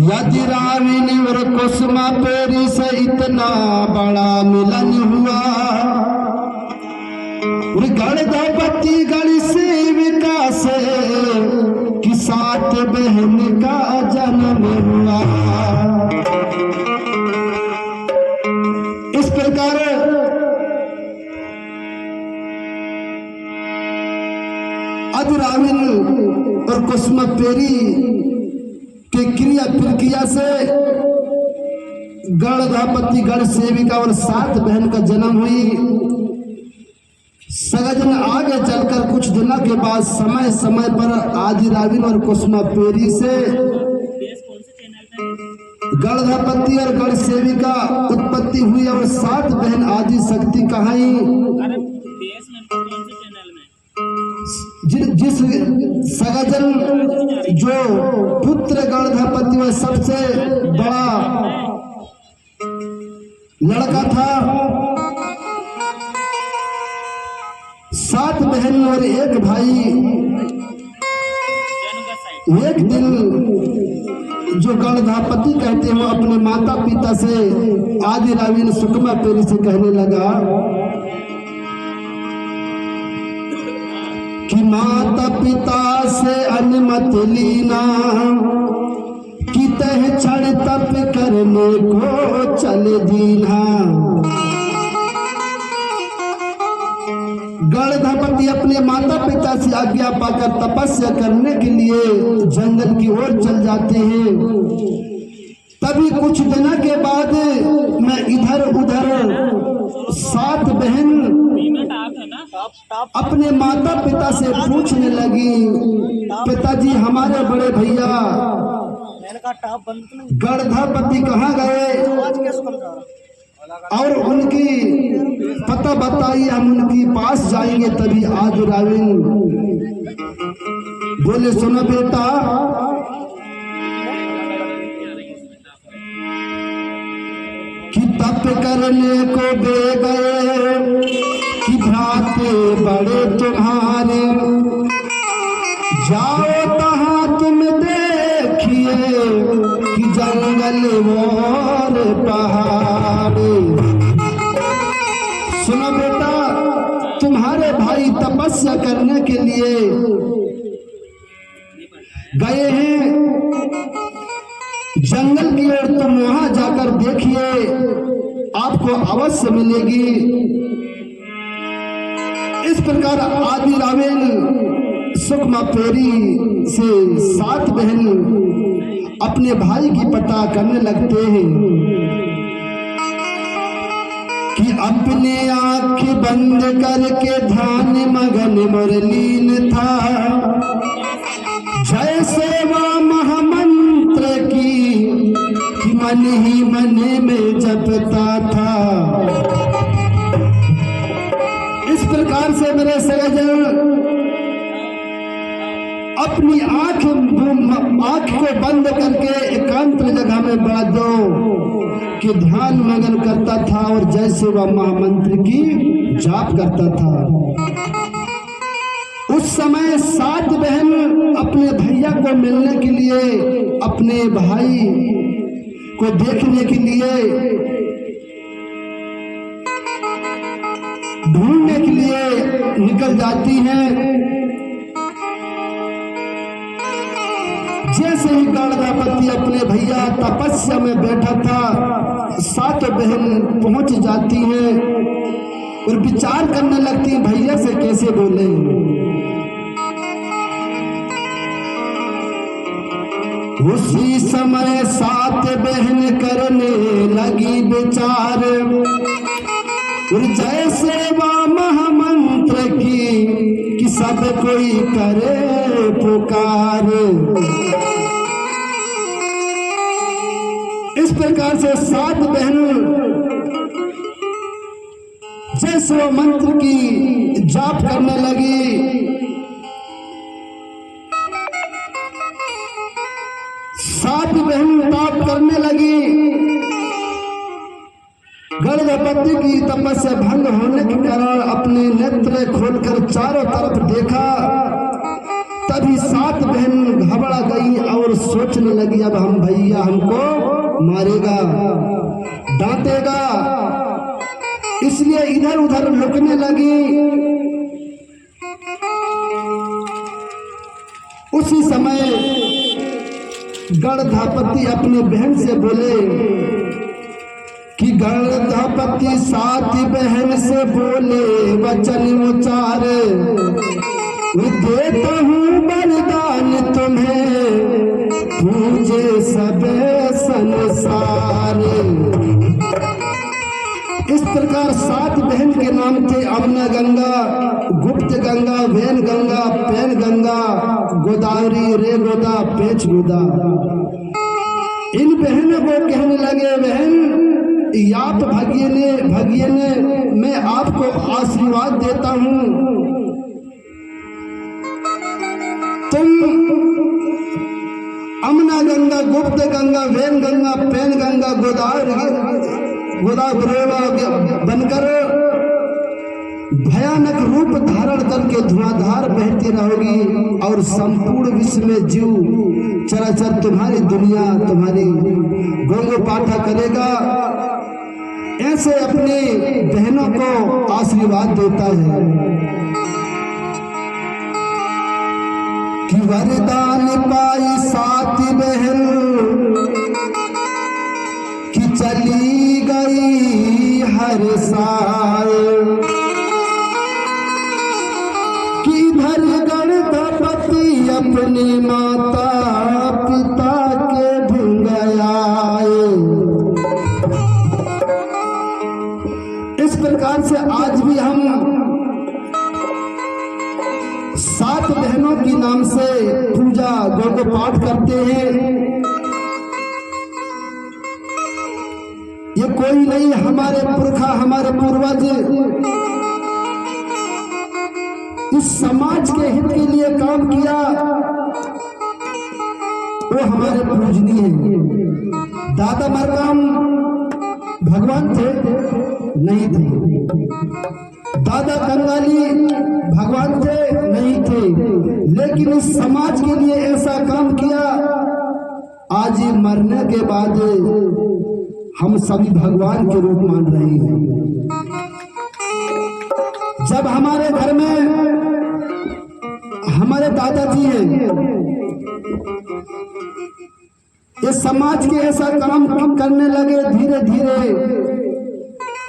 यदि राविन और कुसुमा पेरी से इतना बड़ा मिलन हुआ, गणपति गण सेविका से कि 7 बहन का जन्म हुआ। इस प्रकार राविन और कुसुमा पेरी के क्रिया प्रक्रिया से गणपति गण सेविका और 7 बहन का जन्म हुई। सगजन आगे चलकर कुछ दिनों के बाद समय समय पर आदि राविन और कुसुमा पेरी से गणपति और गण सेविका उत्पत्ति हुई और 7 बहन आदि शक्ति कहाई। जिस सगजन जो पुत्र गणपति में सबसे बड़ा लड़का था, 7 बहन और 1 भाई। एक दिन जो गणपति कहते हैं अपने माता पिता से आदि राविन सुकमा पेरी से कहने लगा कि माता पिता से अनुमति लीना कि तह क्षण तप करने को चल दीना। गणपति अपने माता पिता से आज्ञा पाकर तपस्या करने के लिए जंगल की ओर चल जाते हैं। तभी कुछ दिनों के बाद मैं इधर उधर 7 बहन अपने माता पिता से पूछने लगी, पिताजी हमारे बड़े भैया गणपति कहाँ गए और उनकी पता बताइए, हम उनके पास जाएंगे। तभी आदि राविन बोले, सुनो बेटा, कि तप करने को दे गए कि भ्राते बड़े तुम्हारे, जाओ तहां तुम देखिए कि जंगल और पहाड़ी। सुनो बेटा, तुम्हारे भाई तपस्या करने के लिए गए हैं जंगल की ओर, तुम वहां जाकर देखिए, आपको अवश्य मिलेगी। इस प्रकार आदि राविन सुकमा पेरी से 7 बहन अपने भाई की पता करने लगते हैं कि अपने आंख बंद करके ध्यान मगन मुरलीन था, जय सेवा महामंत्र की कि मन ही मन में जपता था। इस प्रकार से मेरे सगजन अपनी आंख को बंद करके एकांत जगह में बैठ दो कि ध्यान मगन करता था और जय सेवा महामंत्र की जाप करता था। उस समय 7 बहन अपने भैया को मिलने के लिए, अपने भाई को देखने के लिए, ढूंढने के लिए निकल जाती हैं। जैसे ही गणपति अपने भैया तपस्या में बैठा था, 7 बहन पहुंच जाती हैं और विचार करने लगती हैं भैया से कैसे बोले। उसी समय 7 बहन करने लगी विचार और जय सेवा महामंत्र की कि सब कोई करे पुकार। इस प्रकार से 7 बहन जय सेवा मंत्र की जाप करने लगी। 7 बहन जाप करने लगी। गणपति की तपस्या भंग होने के कारण अपने नेत्र खोलकर चारों तरफ देखा, तभी 7 बहन घबरा गई और सोचने लगी अब हम भैया हमको मारेगा, डांटेगा, इसलिए इधर उधर लुकने लगी। उसी समय गणधापति अपनी बहन से बोले कि गणधापति 7 बहन से बोले वचन उचार, देता हूँ वरदान तुम्हें पूजे सब संसार। इस प्रकार 7 बहन के नाम थे अमना गंगा, गुप्त गंगा, वैन गंगा, पैन गंगा, गोदावरी, रे गोदा, पेच गोदा। इन बहनों को कहने लगे बहन आप भगियने मैं आपको आशीर्वाद देता हूँ, तुम अमना गंगा, गुप्त गंगा, वैन गंगा, पैन गंगा, गोदावरी बनकर भयानक रूप धारण करके धुआंधार बहती रहोगी और संपूर्ण विश्व में जीव चराचर तुम्हारी दुनिया, तुम्हारी गोंगो पाठा करेगा। ऐसे अपनी बहनों को आशीर्वाद देता है कि वरदान पाई 7 बहन कि चली गई हर साल, कि इधर गणधापति अपनी माता पिता के ढूंढ आए। इस प्रकार से आज भी हम 7 बहनों की नाम से पूजा गोगो पाठ करते हैं। ये कोई नहीं, हमारे पुरखा, हमारे पूर्वज इस समाज के हित के लिए काम किया, वो हमारे पूजनीय हैं। दादा मरकाम भगवान थे? नहीं थे। दादा कंगाली भगवान थे? नहीं थे। लेकिन इस समाज के लिए ऐसा काम किया, आज मरने के बाद हम सभी भगवान के रूप मान रहे हैं। जब हमारे घर में हमारे दादाजी हैं, इस समाज के ऐसा काम करने लगे, धीरे धीरे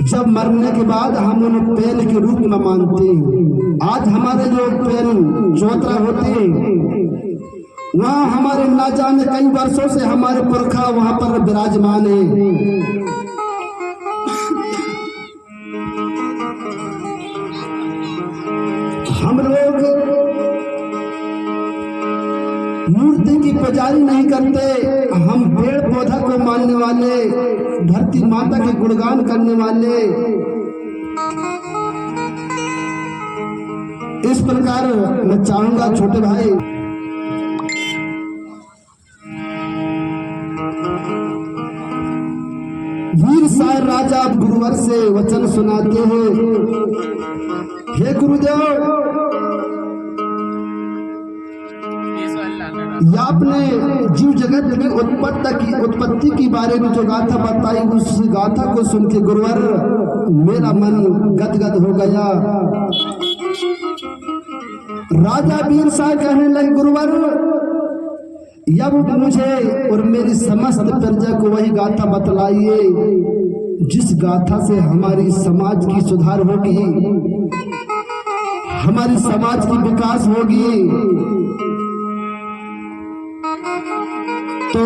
जब मरने के बाद हम उन्हें पेन के रूप में मानते हैं। आज हमारे जो पेन चौतरा होते हैं, वहाँ हमारे ना जाने कई वर्षों से हमारे पुरखा वहाँ पर विराजमान है। हम लोग मूर्ति की पुजारी नहीं करते, हम पेड़ पौधा को मानने वाले, धरती माता के गुणगान करने वाले। इस प्रकार मैं चाहूंगा छोटे भाई, वीर सार राजा गुरुवर से वचन सुनाते हैं। हे गुरुदेव, आपने जीव जगत की उत्पत्ति की बारे में जो गाथा बताई, उस गाथा को सुन के गुरुवर मेरा मन गदगद हो गया। राजा वीर सार कहने लगे, गुरुवर अब मुझे और मेरी समस्त प्रजा को वही गाथा बतलाइए जिस गाथा से हमारी समाज की सुधार होगी, हमारी समाज की विकास होगी। तो